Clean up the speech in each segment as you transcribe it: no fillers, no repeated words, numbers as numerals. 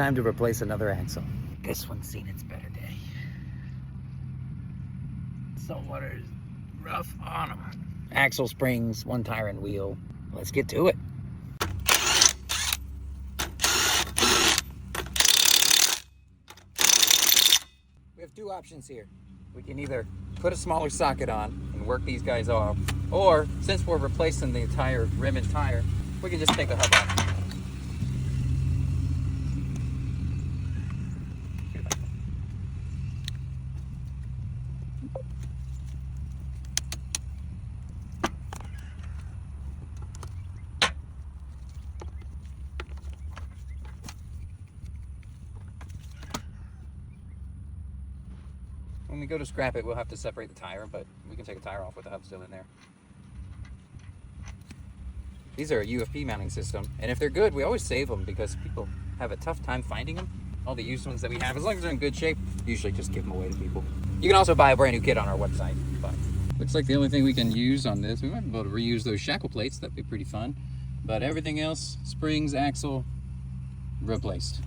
Time to replace another axle. This one's seen its better day. Saltwater is rough on them. Axle, springs, one tire and wheel. Let's get to it. We have two options here. We can either put a smaller socket on and work these guys off, or since we're replacing the entire rim and tire, we can just take the hub off. When we go to scrap it, we'll have to separate the tire, but we can take a tire off with the hub still in there. These are a UFP mounting system, and if they're good, we always save them because people have a tough time finding them. All the used ones that we have, as long as they're in good shape, usually just give them away to people. You can also buy a brand new kit on our website. But looks like the only thing we can use on this, we might be able to reuse those shackle plates. That'd be pretty fun. But everything else, springs, axle, replaced.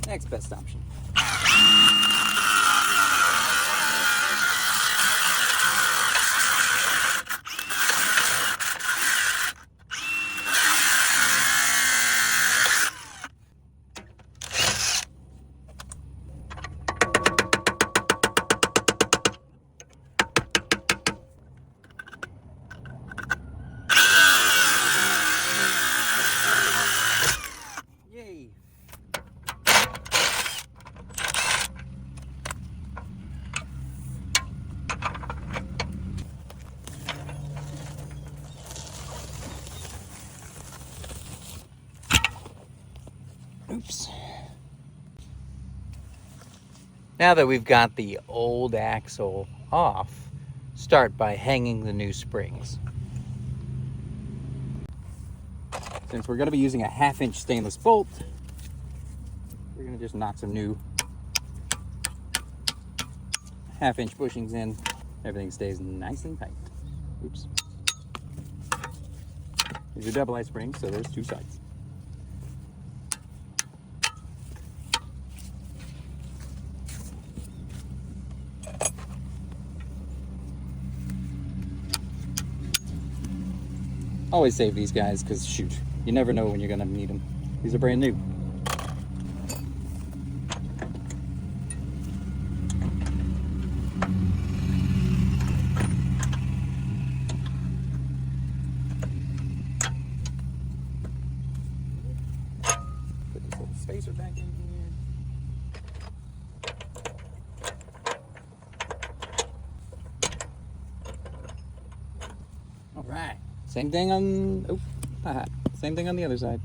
Next best option. Yay! Oops. Now that we've got the old axle off, start by hanging the new springs. Since we're going to be using a 1/2-inch stainless bolt, we're going to just knock some new 1/2-inch bushings in. Everything stays nice and tight. Oops. These are double-eye springs, so there's two sides. Always save these guys because, shoot, you never know when you're going to need them. These are brand new. Put this little spacer back in here. All right. Same thing on, same thing on the other side.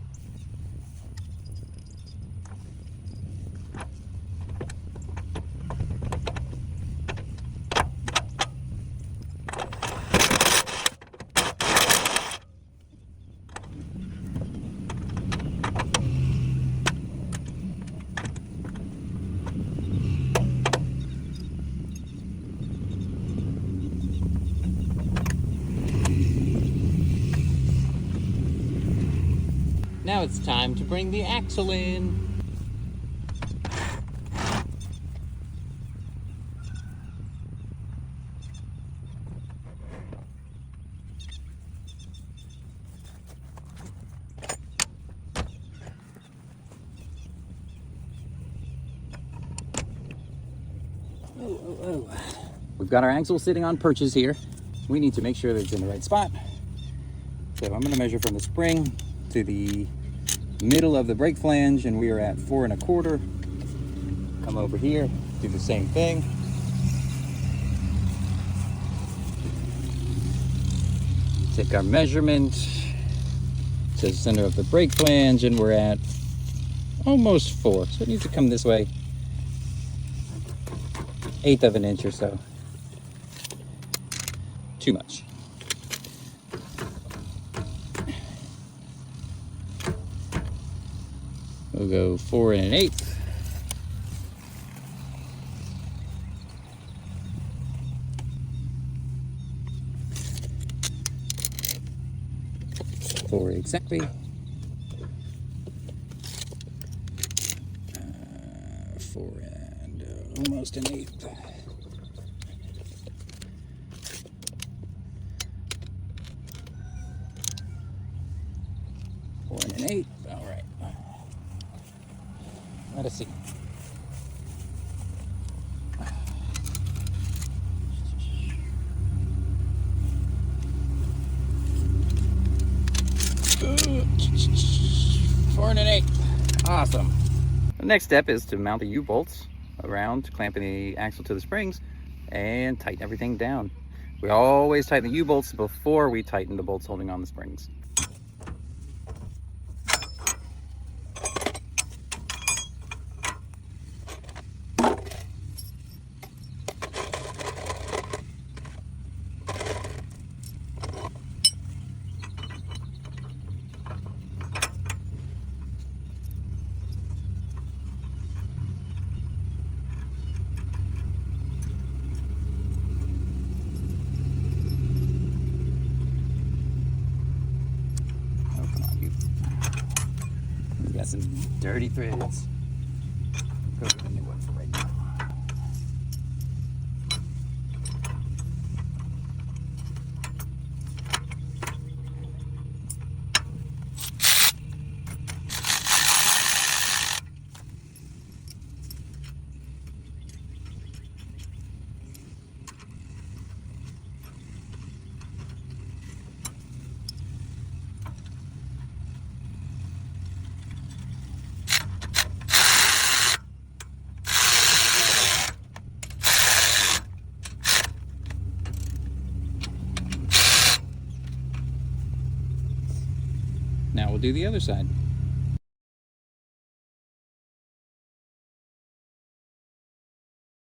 Now it's time to bring the axle in. We've got our axle sitting on perches here. We need to make sure that it's in the right spot. So I'm going to measure from the spring to the middle of the brake flange, and we are at 4 1/4. Come over here, do the same thing. Take our measurement, to the center of the brake flange, and we're at almost 4. So it needs to come this way, 1/8 of an inch or so. Too much. We'll go 4 1/8. Four exactly. 4 and almost 1/8. 4 1/8. All right. Let us see. Ooh, 4 1/8. Awesome. The next step is to mount the U-bolts around, clamping the axle to the springs and tighten everything down. We always tighten the U-bolts before we tighten the bolts holding on the springs. Got some dirty threads. Go with the new one for right now. Now we'll do the other side.